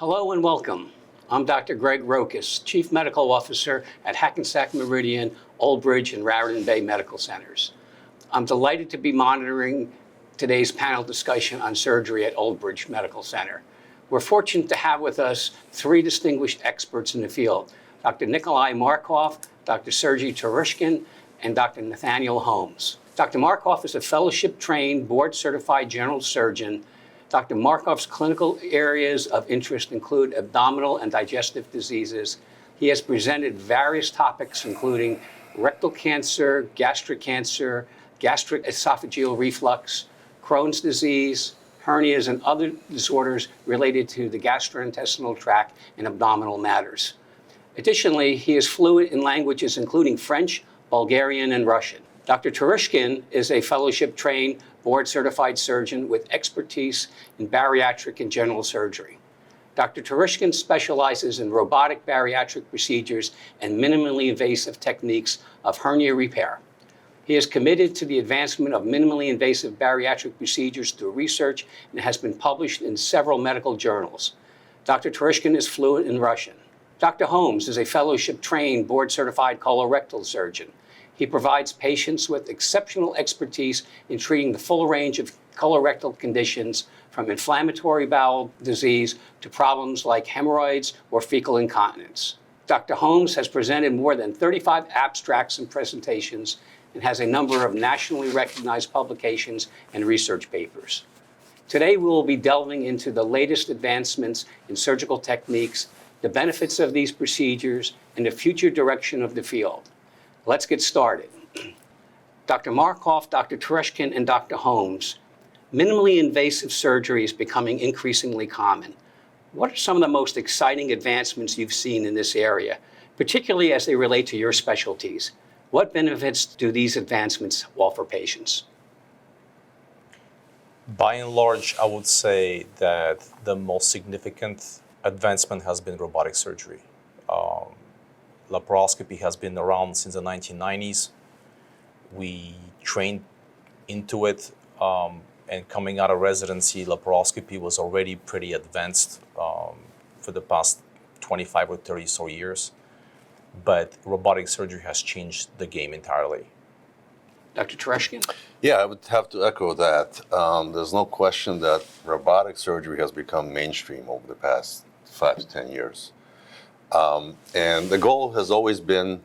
Hello and welcome. I'm Dr. Greg Rokosz, Chief Medical Officer at Hackensack, Meridian, Old Bridge, and Raritan Bay Medical Centers. I'm delighted to be monitoring today's panel discussion on surgery at Old Bridge Medical Center. We're fortunate to have with us three distinguished experts in the field, Dr. Nikolai Markov, Dr. Sergey Terushkin, and Dr. Nathaniel Holmes. Dr. Markov is a fellowship-trained, board-certified general surgeon. Dr. Markov's clinical areas of interest include abdominal and digestive diseases. He has presented various topics, including rectal cancer, gastric esophageal reflux, Crohn's disease, hernias, and other disorders related to the gastrointestinal tract and abdominal matters. Additionally, he is fluent in languages including French, Bulgarian, and Russian. Dr. Terushkin is a fellowship-trained, board-certified surgeon with expertise in bariatric and general surgery. Dr. Terushkin specializes in robotic bariatric procedures and minimally invasive techniques of hernia repair. He is committed to the advancement of minimally invasive bariatric procedures through research and has been published in several medical journals. Dr. Terushkin is fluent in Russian. Dr. Holmes is a fellowship-trained, board-certified colorectal surgeon. He provides patients with exceptional expertise in treating the full range of colorectal conditions, from inflammatory bowel disease to problems like hemorrhoids or fecal incontinence. Dr. Holmes has presented more than 35 abstracts and presentations and has a number of nationally recognized publications and research papers. Today, we will be delving into the latest advancements in surgical techniques, the benefits of these procedures, and the future direction of the field. Let's get started. Dr. Markov, Dr. Terushkin, and Dr. Holmes, minimally invasive surgery is becoming increasingly common. What are some of the most exciting advancements you've seen in this area, particularly as they relate to your specialties? What benefits do these advancements offer patients? By and large, I would say that the most significant advancement has been robotic surgery. Laparoscopy has been around since the 1990s. We trained into it, and coming out of residency, laparoscopy was already pretty advanced for the past 25 or 30 so years. But robotic surgery has changed the game entirely. Dr. Terushkin? Yeah, I would have to echo that. There's no question that robotic surgery has become mainstream over the past 5 to 10 years. And the goal has always been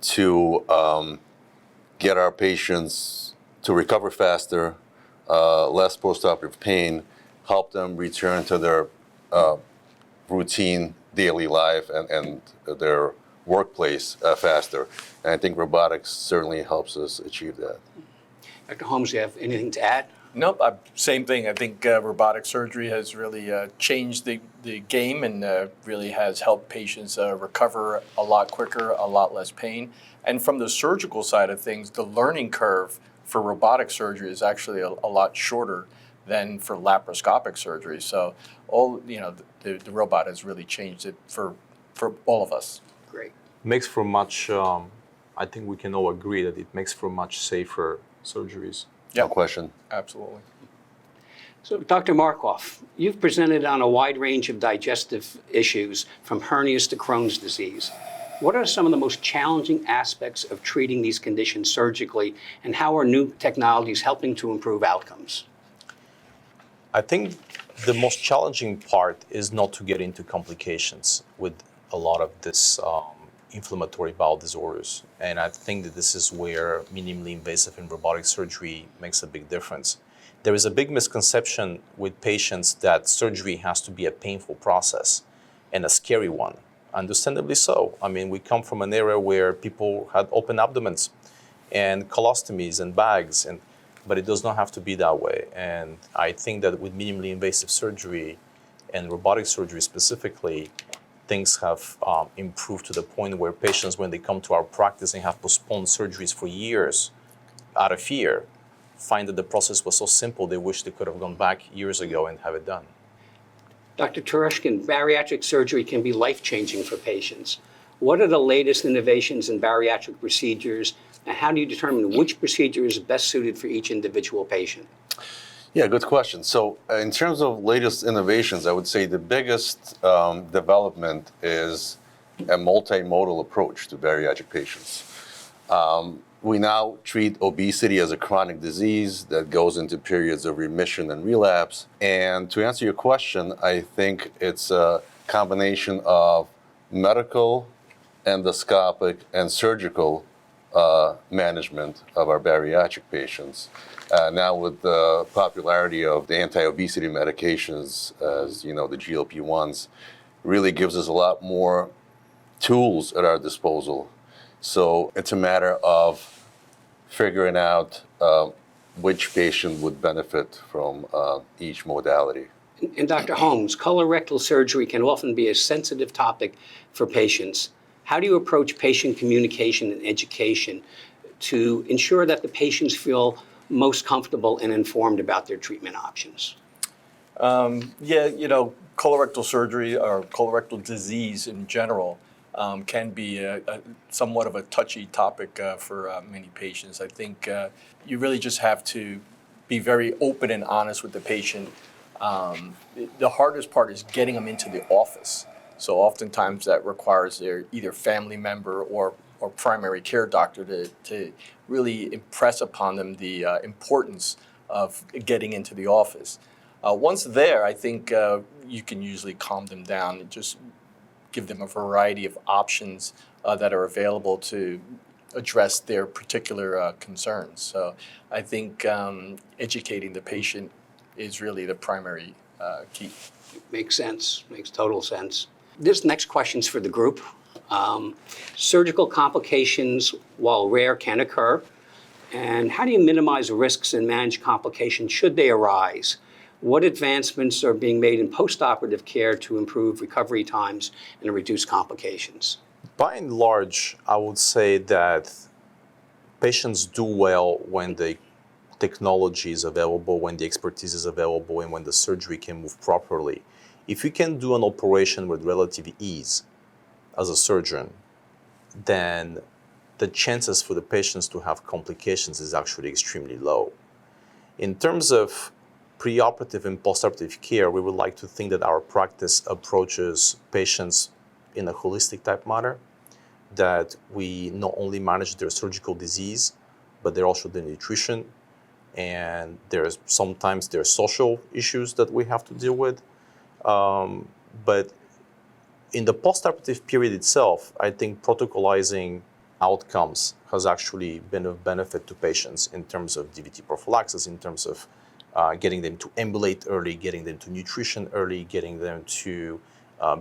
to get our patients to recover faster, less postoperative pain, help them return to their routine daily life and their workplace faster. And I think robotics certainly helps us achieve that. Dr. Holmes, do you have anything to add? Nope, same thing. I think robotic surgery has really changed the game and really has helped patients recover a lot quicker, a lot less pain. And from the surgical side of things, the learning curve for robotic surgery is actually a lot shorter than for laparoscopic surgery. So the robot has really changed it for all of us. Great. Makes for much, I think we can all agree that it makes for much safer surgeries. No question. Absolutely. So, Dr. Markov, you've presented on a wide range of digestive issues, from hernias to Crohn's disease. What are some of the most challenging aspects of treating these conditions surgically, and how are new technologies helping to improve outcomes? I think the most challenging part is not to get into complications with a lot of this inflammatory bowel disorders. And I think that this is where minimally invasive and robotic surgery makes a big difference. There is a big misconception with patients that surgery has to be a painful process and a scary one. Understandably so. I mean, we come from an era where people had open abdomens and colostomies and bags, but it does not have to be that way. And I think that with minimally invasive surgery and robotic surgery specifically, things have improved to the point where patients, when they come to our practice and have postponed surgeries for years out of fear, find that the process was so simple they wish they could have gone back years ago and have it done. Dr. Terushkin, bariatric surgery can be life-changing for patients. What are the latest innovations in bariatric procedures, and how do you determine which procedure is best suited for each individual patient? Yeah, good question. So, in terms of latest innovations, I would say the biggest development is a multimodal approach to bariatric patients. We now treat obesity as a chronic disease that goes into periods of remission and relapse. And to answer your question, I think it's a combination of medical, endoscopic, and surgical management of our bariatric patients. Now with the popularity of the anti-obesity medications, as you know, the GLP-1s, really gives us a lot more tools at our disposal. So it's a matter of figuring out which patient would benefit from each modality. And Dr. Holmes, colorectal surgery can often be a sensitive topic for patients. How do you approach patient communication and education to ensure that the patients feel most comfortable and informed about their treatment options? Colorectal surgery or colorectal disease in general can be somewhat of a touchy topic for many patients. I think you really just have to be very open and honest with the patient. The hardest part is getting them into the office. So oftentimes that requires their either family member or primary care doctor to really impress upon them the importance of getting into the office. Once there, I think you can usually calm them down and just give them a variety of options that are available to address their particular concerns. So I think educating the patient is really the primary key. Makes sense, makes total sense. This next question's for the group. Surgical complications, while rare, can occur. And how do you minimize risks and manage complications should they arise? What advancements are being made in postoperative care to improve recovery times and reduce complications? By and large, I would say that patients do well when the technology is available, when the expertise is available, and when the surgery can move properly. If you can do an operation with relative ease as a surgeon, then the chances for the patients to have complications is actually extremely low. In terms of preoperative and postoperative care, we would like to think that our practice approaches patients in a holistic type manner, that we not only manage their surgical disease, but they're also their nutrition, and there's sometimes their social issues that we have to deal with. But in the postoperative period itself, I think protocolizing outcomes has actually been of benefit to patients in terms of DVT prophylaxis, in terms of getting them to ambulate early, getting them to nutrition early, getting them to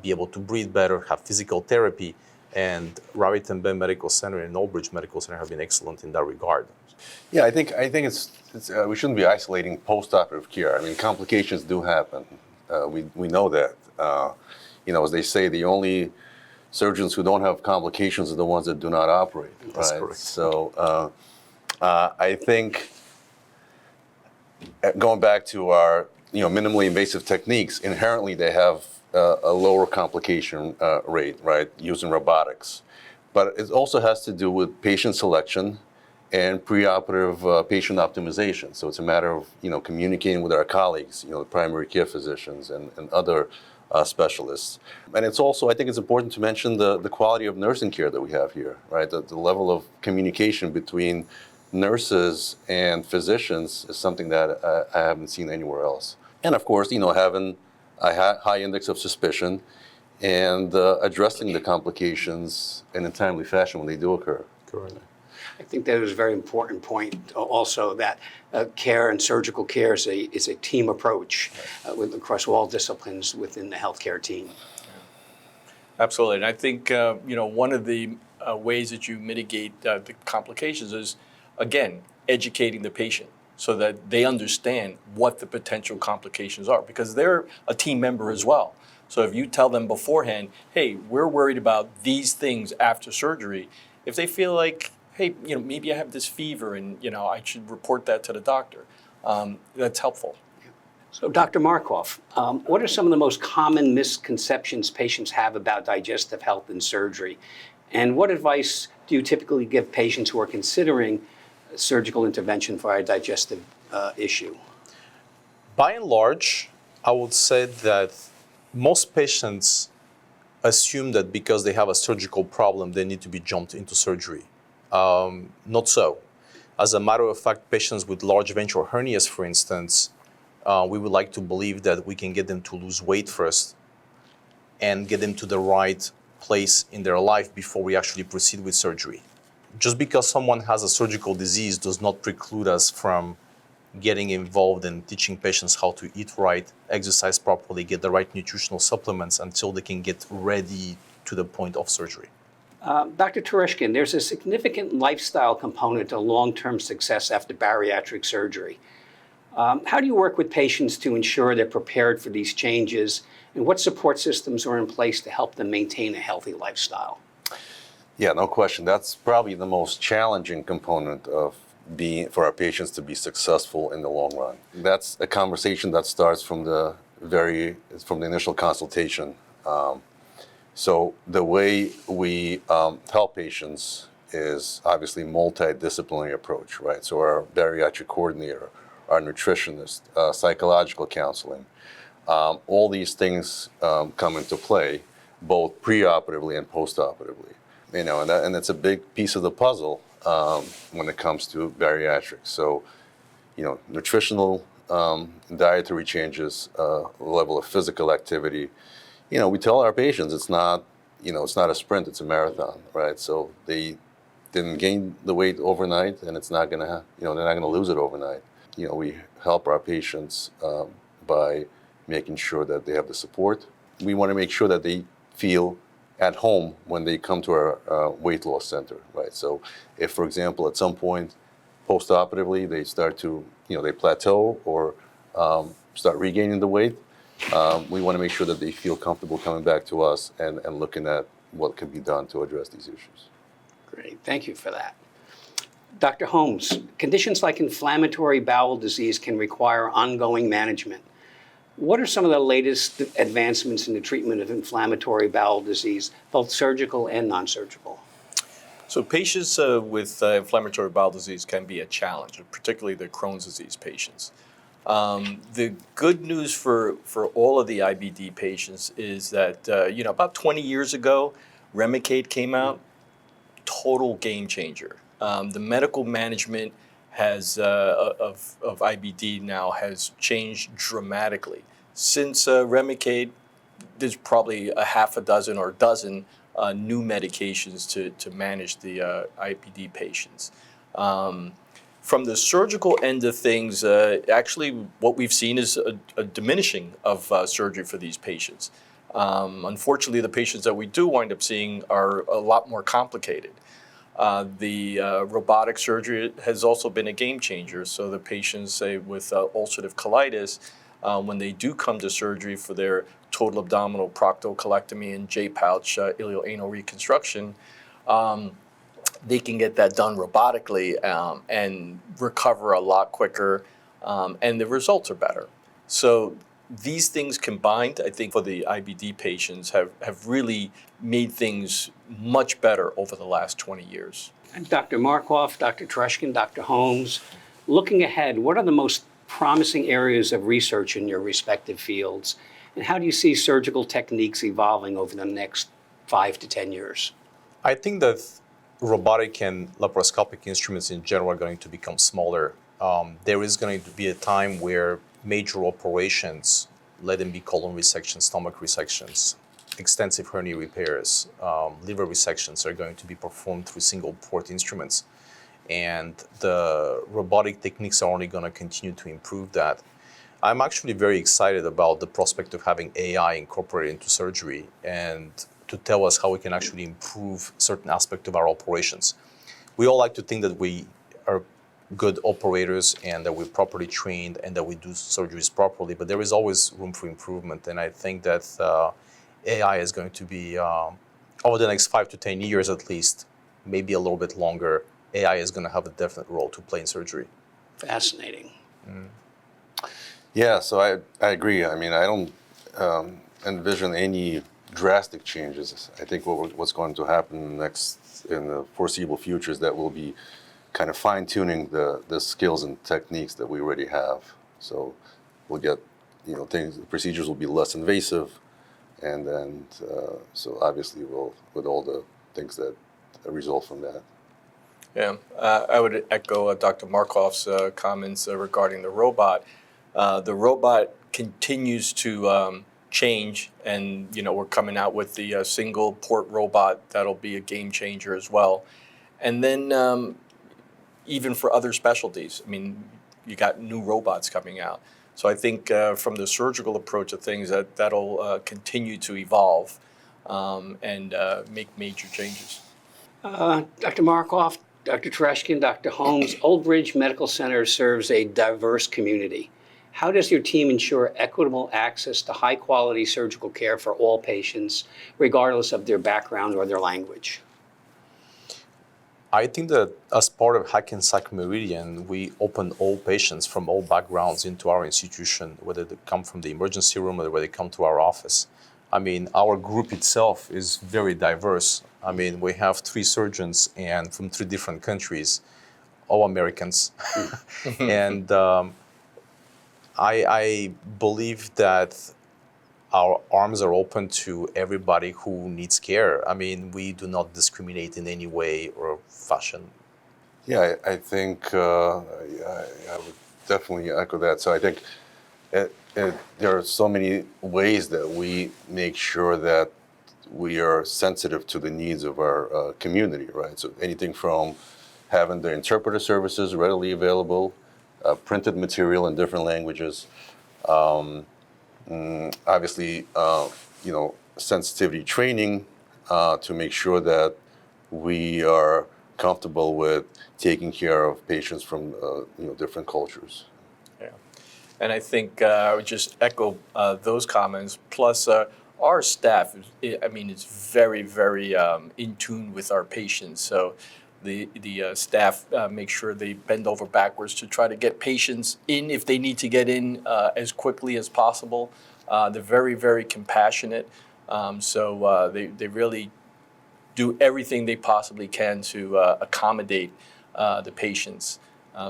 be able to breathe better, have physical therapy. And Raritan Bay Medical Center and Old Medical Center have been excellent in that regard. Yeah, I think it's we shouldn't be isolating postoperative care. I mean, complications do happen. We know that. As they say, the only surgeons who don't have complications are the ones that do not operate. That's right? correct. So I think going back to our minimally invasive techniques, inherently they have a lower complication rate, right, using robotics. But it also has to do with patient selection and preoperative patient optimization. So it's a matter of communicating with our colleagues, the primary care physicians and other specialists. And it's also, I think it's important to mention the quality of nursing care that we have here, right? The level of communication between nurses and physicians is something that I haven't seen anywhere else. And of course, having a high index of suspicion and addressing the complications in a timely fashion when they do occur. Correct. I think that is a very important point also, that care and surgical care is a team approach across all disciplines within the healthcare team. Absolutely. And I think, one of the ways that you mitigate the complications is, again, educating the patient so that they understand what the potential complications are, because they're a team member as well. So if you tell them beforehand, hey, we're worried about these things after surgery, if they feel like, hey, maybe I have this fever and, I should report that to the doctor, that's helpful. So Dr. Markov, what are some of the most common misconceptions patients have about digestive health and surgery? And what advice do you typically give patients who are considering surgical intervention for a digestive issue? By and large, I would say that most patients assume that because they have a surgical problem, they need to be jumped into surgery. Not so. As a matter of fact, patients with large ventral hernias, for instance, we would like to believe that we can get them to lose weight first and get them to the right place in their life before we actually proceed with surgery. Just because someone has a surgical disease does not preclude us from getting involved in teaching patients how to eat right, exercise properly, get the right nutritional supplements until they can get ready to the point of surgery. Dr. Terushkin, there's a significant lifestyle component to long-term success after bariatric surgery. How do you work with patients to ensure they're prepared for these changes, and what support systems are in place to help them maintain a healthy lifestyle? Yeah, no question. That's probably the most challenging component of for our patients to be successful in the long run. That's a conversation that starts from the initial consultation. So the way we help patients is obviously multidisciplinary approach, right? So our bariatric coordinator, our nutritionist, psychological counseling, all these things come into play, both preoperatively and postoperatively. You know, and it's a big piece of the puzzle when it comes to bariatrics. So, you know, nutritional, dietary changes, level of physical activity. You know, we tell our patients it's not a sprint, it's a marathon, right? So they didn't gain the weight overnight, and it's not gonna, they're not gonna lose it overnight. You know, we help our patients by making sure that they have the support. We want to make sure that they feel at home when they come to our weight loss center, right? So if, for example, at some point post-operatively they start to, they plateau or start regaining the weight, we want to make sure that they feel comfortable coming back to us and looking at what can be done to address these issues. Great, thank you for that. Dr. Holmes, conditions like inflammatory bowel disease can require ongoing management. What are some of the latest advancements in the treatment of inflammatory bowel disease, both surgical and non-surgical? So patients with inflammatory bowel disease can be a challenge, particularly the Crohn's disease patients. The good news for all of the IBD patients is that, about 20 years ago, Remicade came out, total game changer. The medical management of IBD now has changed dramatically. Since Remicade, there's probably a half a dozen or a dozen new medications to manage the IBD patients. From the surgical end of things, actually what we've seen is a diminishing of surgery for these patients. Unfortunately, the patients that we do wind up seeing are a lot more complicated. The robotic surgery has also been a game changer. So the patients, say, with ulcerative colitis, when they do come to surgery for their total abdominal proctocolectomy and J-pouch ileoanal reconstruction, they can get that done robotically and recover a lot quicker, and the results are better. So these things combined, I think, for the IBD patients have really made things much better over the last 20 years. And Dr. Markov, Dr. Terushkin, Dr. Holmes, looking ahead, what are the most promising areas of research in your respective fields? And how do you see surgical techniques evolving over the next 5 to 10 years? I think that robotic and laparoscopic instruments in general are going to become smaller. There is going to be a time where major operations, let them be colon resections, stomach resections, extensive hernia repairs, liver resections, are going to be performed through single port instruments. And the robotic techniques are only going to continue to improve that. I'm actually very excited about the prospect of having AI incorporated into surgery and to tell us how we can actually improve certain aspects of our operations. We all like to think that we are good operators and that we're properly trained and that we do surgeries properly, but there is always room for improvement. And I think that AI is going to be, over the next 5 to 10 years at least, maybe a little bit longer, AI is going to have a definite role to play in surgery. Fascinating. Yeah, so I agree. I mean, I don't envision any drastic changes. I think what's going to happen in the foreseeable future is that we'll be kind of fine-tuning the skills and techniques that we already have. So we'll get, the procedures will be less invasive, and then so obviously we'll, with all the things that result from that. Yeah, I would echo Dr. Markov's comments regarding the robot. The robot continues to change, and we're coming out with the single port robot that'll be a game changer as well. And then even for other specialties, I mean, you got new robots coming out. So I think from the surgical approach of things, that'll continue to evolve and make major changes. Dr. Markov, Dr. Terushkin, Dr. Holmes, Old Bridge Medical Center serves a diverse community. How does your team ensure equitable access to high-quality surgical care for all patients, regardless of their background or their language? I think that as part of Hackensack Meridian, we open all patients from all backgrounds into our institution, whether they come from the emergency room or whether they come to our office. I mean, our group itself is very diverse. I mean, we have 3 surgeons and from 3 different countries, all Americans. And I believe that our arms are open to everybody who needs care. I mean, we do not discriminate in any way or fashion. Yeah, I think I would definitely echo that. So I think there are so many ways that we make sure that we are sensitive to the needs of our community, right? So anything from having the interpreter services readily available, printed material in different languages, obviously, sensitivity training to make sure that we are comfortable with taking care of patients from different cultures. Yeah, and I think I would just echo those comments. Plus, our staff, is very, very in tune with our patients. So the staff make sure they bend over backwards to try to get patients in if they need to get in as quickly as possible. They're very, very compassionate. So they really do everything they possibly can to accommodate the patients.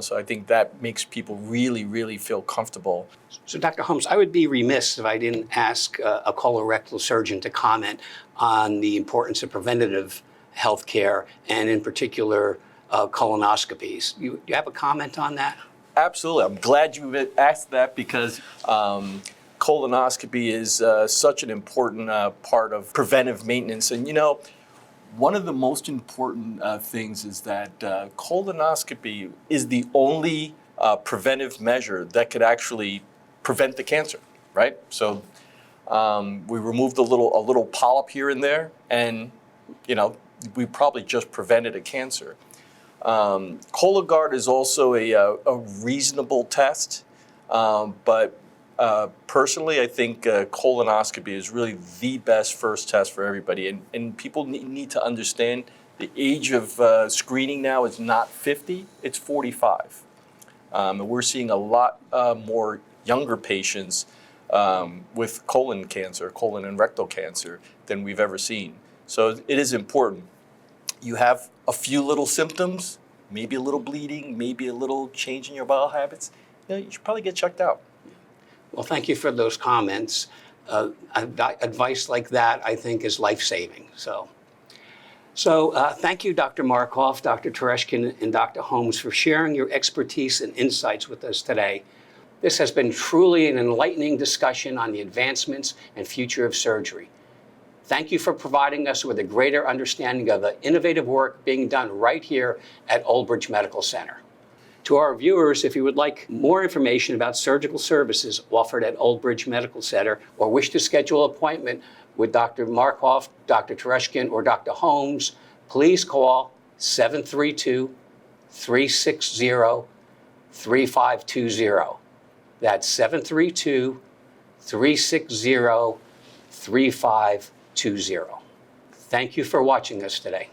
So I think that makes people really, really feel comfortable. So, Dr. Holmes, I would be remiss if I didn't ask a colorectal surgeon to comment on the importance of preventative health care, and in particular, colonoscopies. You have a comment on that? Absolutely. I'm glad you asked that because colonoscopy is such an important part of preventive maintenance. And, one of the most important things is that colonoscopy is the only preventive measure that could actually prevent the cancer, right? So we removed a little polyp here and there, and we probably just prevented a cancer. Cologuard is also a reasonable test, but personally, I think colonoscopy is really the best first test for everybody. And people need to understand the age of screening now is not 50, it's 45. And we're seeing a lot more younger patients with colon and rectal cancer than we've ever seen. So it is important. You have a few little symptoms, maybe a little bleeding, maybe a little change in your bowel habits, you should probably get checked out. Well, thank you for those comments. Advice like that, I think, is life-saving. So thank you, Dr. Markov, Dr. Terushkin, and Dr. Holmes for sharing your expertise and insights with us today. This has been truly an enlightening discussion on the advancements and future of surgery. Thank you for providing us with a greater understanding of the innovative work being done right here at Old Bridge Medical Center. To our viewers, if you would like more information about surgical services offered at Old Bridge Medical Center or wish to schedule an appointment with Dr. Markov, Dr. Terushkin, or Dr. Holmes, please call 732-360-3520. That's 732-360-3520. Thank you for watching us today.